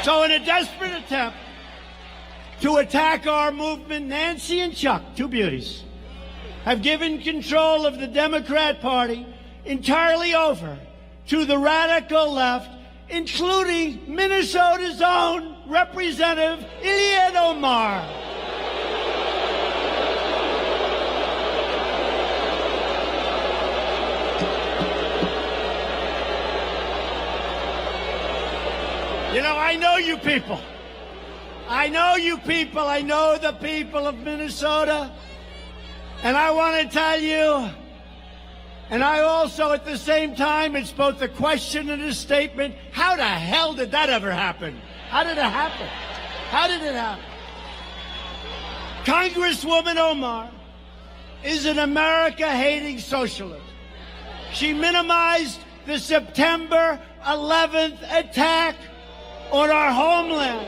So in a desperate attempt to attack our movement, Nancy and Chuck, two beauties, have given control of the Democrat Party entirely over to the radical left, including Minnesota's own Representative Ilhan Omar. You know, I know you people. I know you people. I know the people of Minnesota. And I want to tell you, and I also at the same time, it's both a question and a statement. How the hell did that ever happen? How did it happen? How did it happen? Congresswoman Omar is an America-hating socialist. She minimized the September 11th attack on our homeland,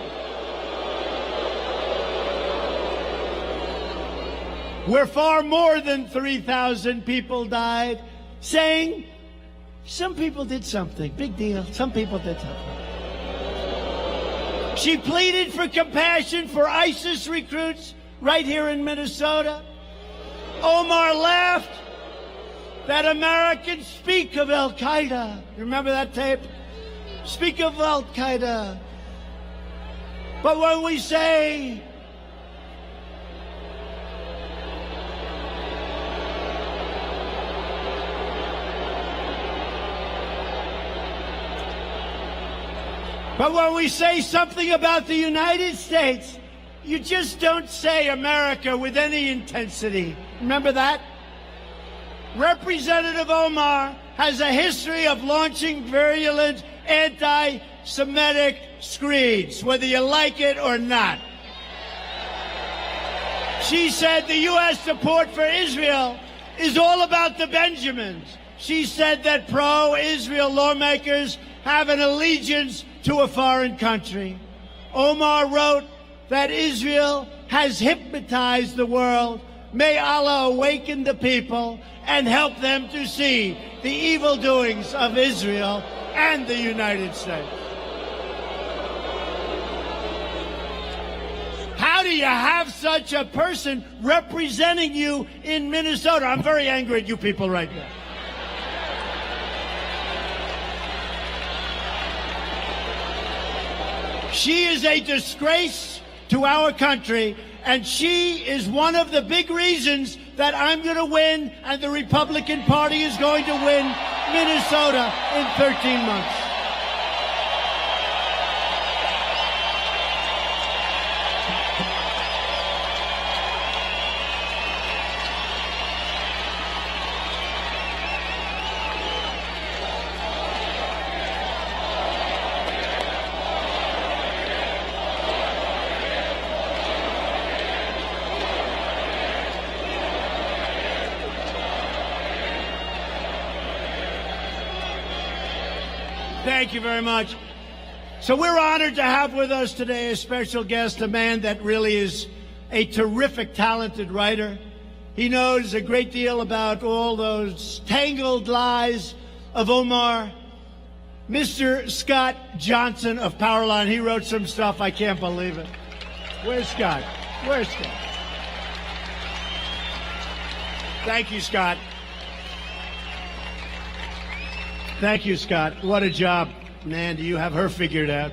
where far more than 3,000 people died, saying some people did something. Big deal. Some people did something. She pleaded for compassion for ISIS recruits right here in Minnesota. Omar laughed that Americans speak of Al-Qaeda. You remember that tape? Speak of Al-Qaeda. But when we say something about the United States, you just don't say America with any intensity. Remember that? Representative Omar has a history of launching virulent anti-Semitic screeds, whether you like it or not. She said the U.S. support for Israel is all about the Benjamins. She said that pro-Israel lawmakers have an allegiance to a foreign country. Omar wrote that Israel has hypnotized the world. May Allah awaken the people and help them to see the evil doings of Israel and the United States. How do you have such a person representing you in Minnesota? I'm very angry at you people right now. She is a disgrace to our country, and she is one of the big reasons that I'm going to win and the Republican Party is going to win Minnesota in 13 months. Thank you very much. So we're honored to have with us today a special guest, a man that really is a terrific, talented writer. He knows a great deal about all those tangled lies of Omar. Mr. Scott Johnson of Powerline. He wrote some stuff. I can't believe it. Where's Scott? Where's Scott? Thank you, Scott. Thank you, Scott. What a job, man. Do you have her figured out?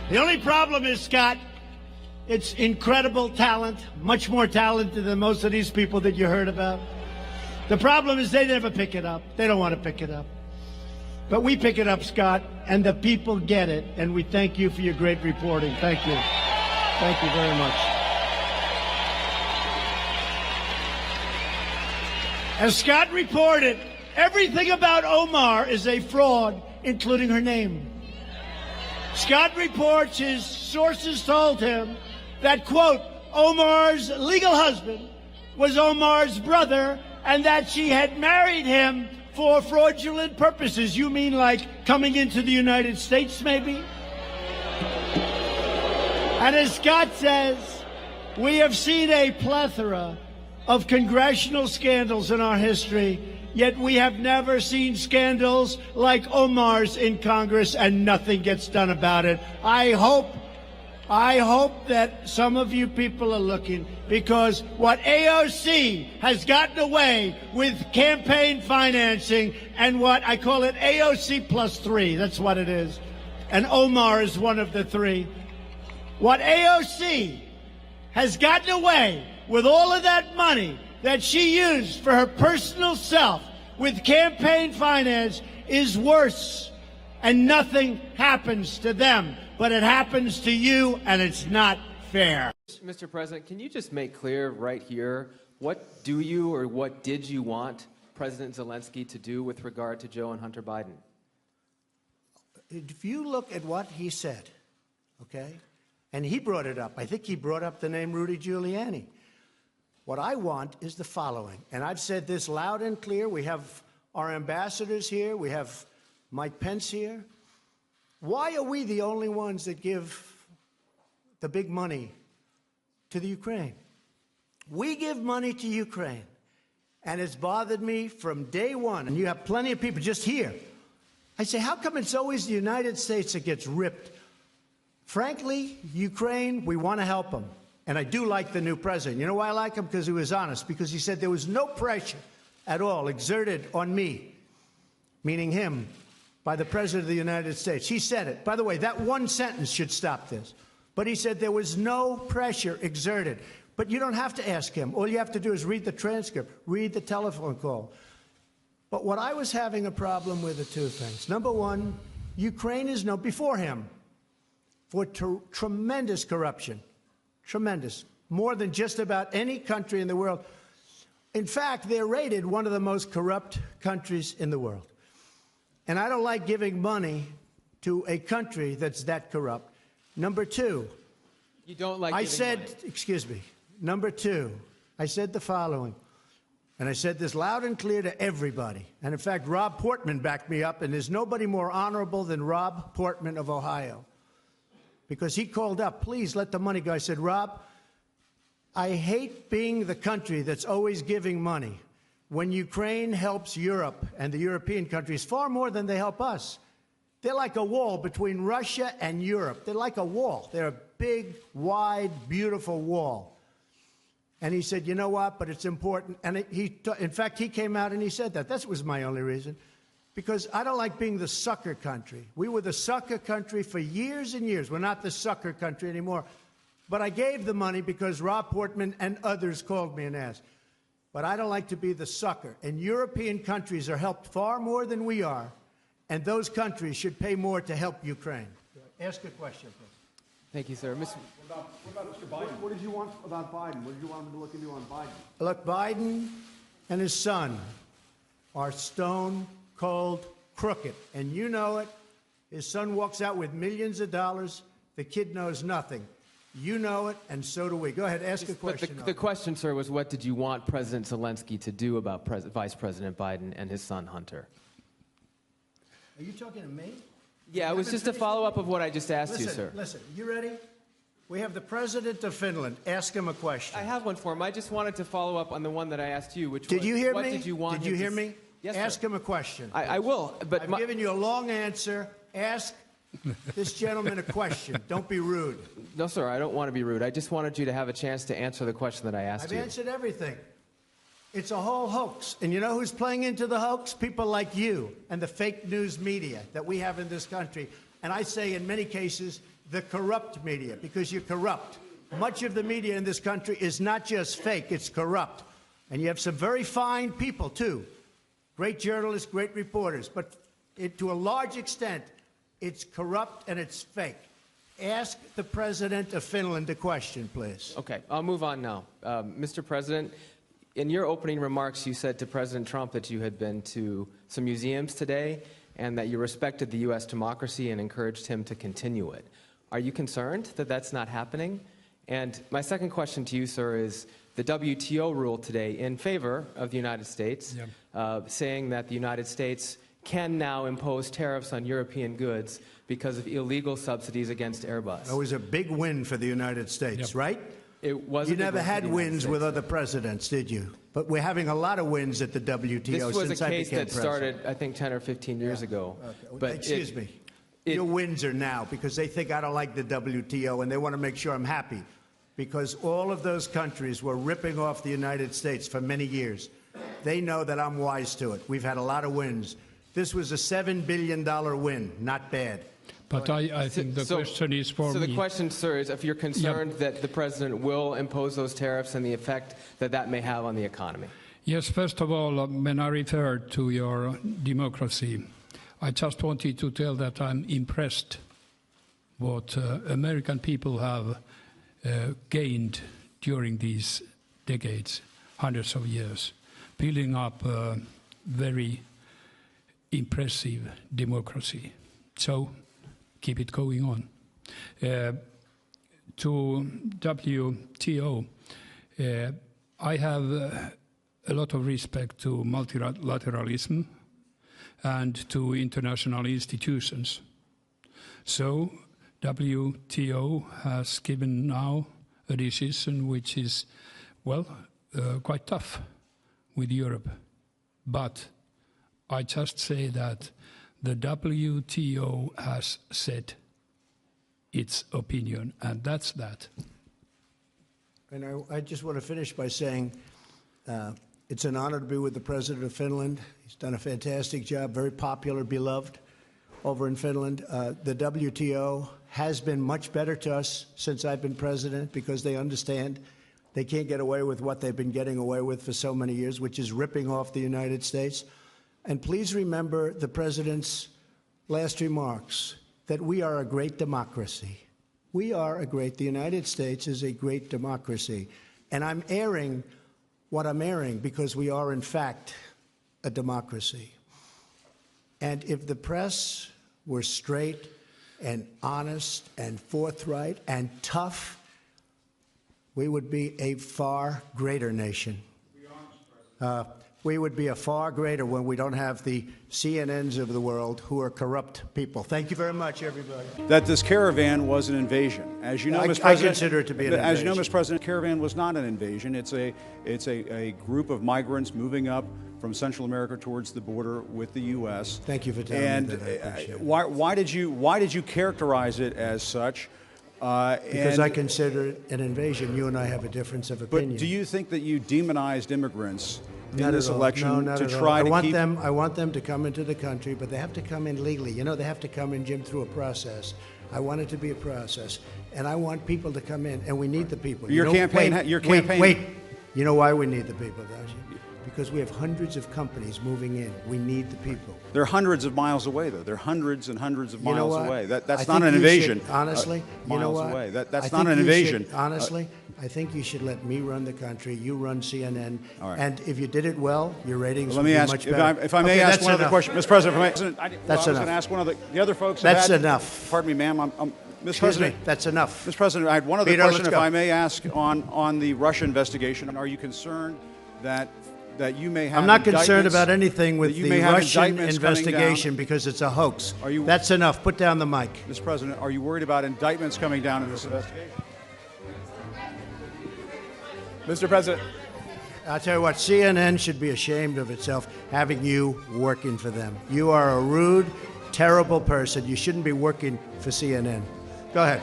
The only problem is, Scott, it's incredible talent, much more talented than most of these people that you heard about. The problem is they never pick it up. They don't want to pick it up. But we pick it up, Scott, and the people get it, and we thank you for your great reporting. Thank you. Thank you very much. As Scott reported, everything about Omar is a fraud, including her name. Scott reports his sources told him that, quote, Omar's legal husband was Omar's brother and that she had married him for fraudulent purposes. You mean like coming into the United States, maybe? And as Scott says, we have seen a plethora of congressional scandals in our history, yet we have never seen scandals like Omar's in Congress, and nothing gets done about it. I hope that some of you people are looking, because what AOC has gotten away with campaign financing, and what I call it AOC plus 3, that's what it is, and Omar is one of the 3. What AOC has gotten away with all of that money that she used for her personal self with campaign finance is worse, and nothing happens to them, but it happens to you, and it's not fair. Mr. President, can you just make clear right here, what do you or what did you want President Zelensky to do with regard to Joe and Hunter Biden? If you look at what he said, okay, and he brought it up. I think he brought up the name Rudy Giuliani. What I want is the following, and I've said this loud and clear. We have our ambassadors here. We have Mike Pence here. Why are we the only ones that give the big money to the Ukraine? We give money to Ukraine, and it's bothered me from day one. And you have plenty of people just here. I say, how come it's always the United States that gets ripped? Frankly, Ukraine, we want to help them. And I do like the new president. You know why I like him? Because he was honest. Because he said there was no pressure at all exerted on me, meaning him, by the President of the United States. He said it. By the way, that one sentence should stop this. But he said there was no pressure exerted. But you don't have to ask him. All you have to do is read the transcript, read the telephone call. But what I was having a problem with are two things. Number one, Ukraine is known before him for tremendous corruption. Tremendous. More than just about any country in the world. In fact, they're rated one of the most corrupt countries in the world. And I don't like giving money to a country that's that corrupt. Number two, you don't like giving money. Excuse me. Number two, I said the following, and I said this loud and clear to everybody. And in fact, Rob Portman backed me up, and there's nobody more honorable than Rob Portman of Ohio. Because he called up, please let the money go. I said, Rob, I hate being the country that's always giving money. When Ukraine helps Europe and the European countries far more than they help us. They're like a wall between Russia and Europe. They're like a wall. They're a big, wide, beautiful wall. And he said, you know what, but it's important. And in fact, he came out and he said that. That was my only reason. Because I don't like being the sucker country. We were the sucker country for years and years. We're not the sucker country anymore. But I gave the money because Rob Portman and others called me and asked. But I don't like to be the sucker. And European countries are helped far more than we are. And those countries should pay more to help Ukraine. Ask a question, please. Thank you, sir. What about Mr. Biden? What did you want about Biden? What did you want him to look into on Biden? Look, Biden and his son are stone cold crooked. And you know it. His son walks out with millions of dollars. The kid knows nothing. You know it, and so do we. Go ahead, ask a question. But the question, sir, was what did you want President Zelensky to do about Vice President Biden and his son Hunter? Are you talking to me? Yeah, it was just a follow-up of what I just asked you, sir. Listen, you ready? We have the President of Finland. Ask him a question. I have one for him. I just wanted to follow up on the one that I asked you, which was, did you hear what me? did you want Did you hear me? Yes, ask sir. him a question. I will, but I've given you a long answer. Ask this gentleman a question. Don't be rude. No, sir, I don't want to be rude. I just wanted you to have a chance to answer the question that I asked you. I've answered everything. It's a whole hoax. And you know who's playing into the hoax? People like you and the fake news media that we have in this country. And I say in many cases, the corrupt media, because you're corrupt. Much of the media in this country is not just fake, it's corrupt. And you have some very fine people, too. Great journalists, great reporters. But to a large extent, it's corrupt and it's fake. Ask the President of Finland a question, please. Okay, I'll move on now. Mr. President, in your opening remarks, you said to President Trump that you had been to some museums today and that you respected the U.S. democracy and encouraged him to continue it. Are you concerned that that's not happening? And my second question to you, sir, is the WTO ruled today in favor of the United States, saying that the United States can now impose tariffs on European goods because of illegal subsidies against Airbus. That was a big win for the United States, right? It wasn't. You never against had the United wins States. with other presidents, did you? But we're having a lot of wins at the WTO This was since a I case became that president. started, I think, 10 or 15 years ago. But Excuse me. Your wins are now because they think I don't like the WTO and they want to make sure I'm happy. Because all of those countries were ripping off the United States for many years. They know that I'm wise to it. We've had a lot of wins. This was a $7 billion win, not bad. But I think the question is for So me. the question, sir, is if you're concerned that the president will impose those tariffs and the effect that that may have on the economy. Yes, first of all, when I referred to your democracy, I just wanted to tell that I'm impressed what American people have gained during these decades, hundreds of years, building up a very impressive democracy. So keep it going on. To WTO, I have a lot of respect to multilateralism and to international institutions. So WTO has given now a decision which is, well, quite tough with Europe. But I just say that the WTO has said its opinion, and that's that. And I just want to finish by saying it's an honor to be with the President of Finland. He's done a fantastic job, very popular, beloved over in Finland. The WTO has been much better to us since I've been president because they understand they can't get away with what they've been getting away with for so many years, which is ripping off the United States. And please remember the President's last remarks, that we are a great democracy. We are the United States is a great democracy. And I'm airing what I'm airing because we are, in fact, a democracy. And if the press were straight and honest and forthright and tough, we would be a far greater nation. We would be a far greater when we don't have the CNNs of the world who are corrupt people. Thank you very much, everybody. That this caravan was an invasion. As you know, I Mr. President, consider it to be an As you know, invasion. Mr. President, caravan was not an invasion. It's a group of migrants moving up from Central America towards the border with the U.S. Thank you for telling me that. I appreciate it. Why did you characterize it as such? Because I consider it an invasion. You and I have a difference of opinion. But do you think that you demonized immigrants in Not this at all. election No, not to at all. try to keep? I want them to come into the country, but they have to come in legally. You know, they have to come in, Jim, through a process. I want it to be a process, and I want people to come in, and we need the people. Your campaign. Wait. You know why we need the people, don't you? Because we have hundreds of companies moving in. We need the people. They're hundreds of miles away, though. They're hundreds and hundreds of You know miles what? away. I That's think not an you invasion. should- honestly, you know miles what? away. I That's think not an you invasion. should- honestly, I think you should let me run the country. You run CNN. All right. And if you did it well, your ratings Let would me be ask, much better. if I may Okay, ask that's one other enough. question, Mr. President. I was That's going to enough. ask one of the other folks. have That's had- enough. Pardon me, ma'am. Mr. Excuse President. me. That's enough. Mr. President, I had one other Peter, question, let's if go. I may ask, on the Russia investigation. Are you concerned that you may have? I'm not concerned indictments- about anything with that you the may have Russian indictments coming down? investigation because it's a hoax. Are you- That's enough. Put down the mic. Mr. President, are you worried about indictments coming down in this investigation? Mr. President. I'll tell you what, CNN should be ashamed of itself having you working for them. You are a rude, terrible person. You shouldn't be working for CNN. Go ahead.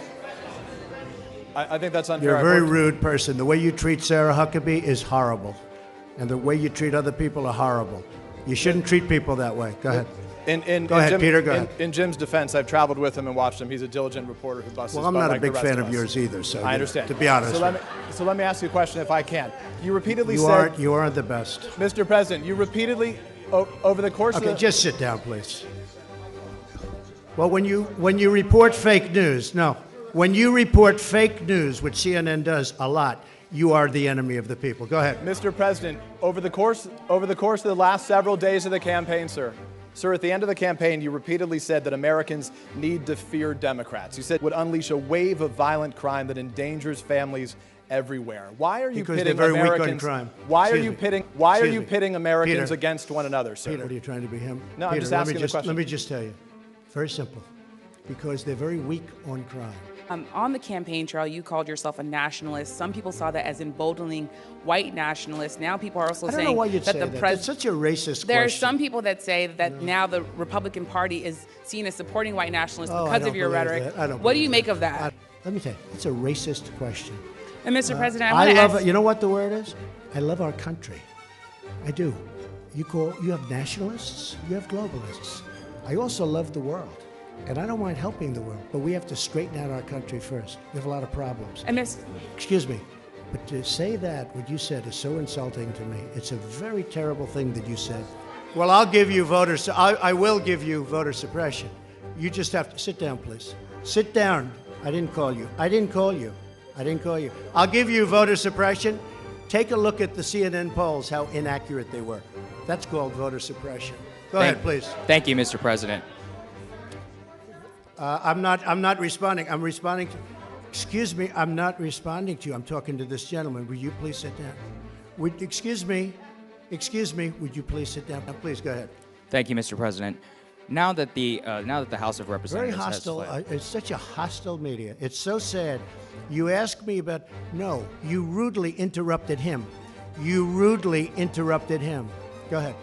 I think that's unfair. You're a very rude person. The way you treat Sarah Huckabee is horrible. And the way you treat other people are horrible. You shouldn't treat people that way. Go ahead. Go ahead, Peter, go ahead. In Jim's defense, I've traveled with him and watched him. He's a diligent reporter who busts his Well, I'm butt not a like the big rest fan of of us. yours either, so I understand. to be honest. So let me ask you a question, if I can. You repeatedly You said, aren't the best. Mr. President, you repeatedly, over the course Okay, of the... just sit down, please. Well, when you report fake news, when you report fake news, which CNN does a lot, you are the enemy of the people. Go ahead. Mr. President, over the course of the last several days of the campaign, sir, at the end of the campaign, you repeatedly said that Americans need to fear Democrats. You said it would unleash a wave of violent crime that endangers families everywhere. Why are you Because pitting they're very weak on Americans? crime. Why are Excuse you me. pitting? Excuse me. Pitting Americans Peter. against one another, sir? Peter, what are you trying to be him? No, I'm Peter, just let asking me the question. Let me just tell you, very simple. Because they're very weak on crime. On the campaign trail, you called yourself a nationalist. Some people saw that as emboldening white nationalists. Now people are also I don't saying know why you'd that say the that. president. That's such a racist There are question. some people that say that now the Republican Party is seen as supporting white nationalists Oh, I because don't of your believe rhetoric. that. I don't What do you believe make of that? Let me tell you, it's a racist question. And Mr. President, I I want to love ask. it. You know what the word is? I love our country. I do. You have nationalists, you have globalists. I also love the world. And I don't mind helping the world, but we have to straighten out our country first. We have a lot of problems. And Miss, Excuse me, but to say that, what you said is so insulting to me. It's a very terrible thing that you said. Well, I'll give you I will give you voter suppression. You just have to sit down, please. Sit down. I didn't call you. I didn't call you. I didn't call you. I'll give you voter suppression. Take a look at the CNN polls, how inaccurate they were. That's called voter suppression. Go ahead, please. Thank you, Mr. President. I'm not responding. I'm responding to. Excuse me. I'm not responding to you. I'm talking to this gentleman. Would you please sit down? Excuse me. Would you please sit down? Please go ahead. Thank you, Mr. President. Now that the House of Very Representatives hostile. has split, It's such a hostile media. It's so sad. You asked me about. No, you rudely interrupted him. Go ahead.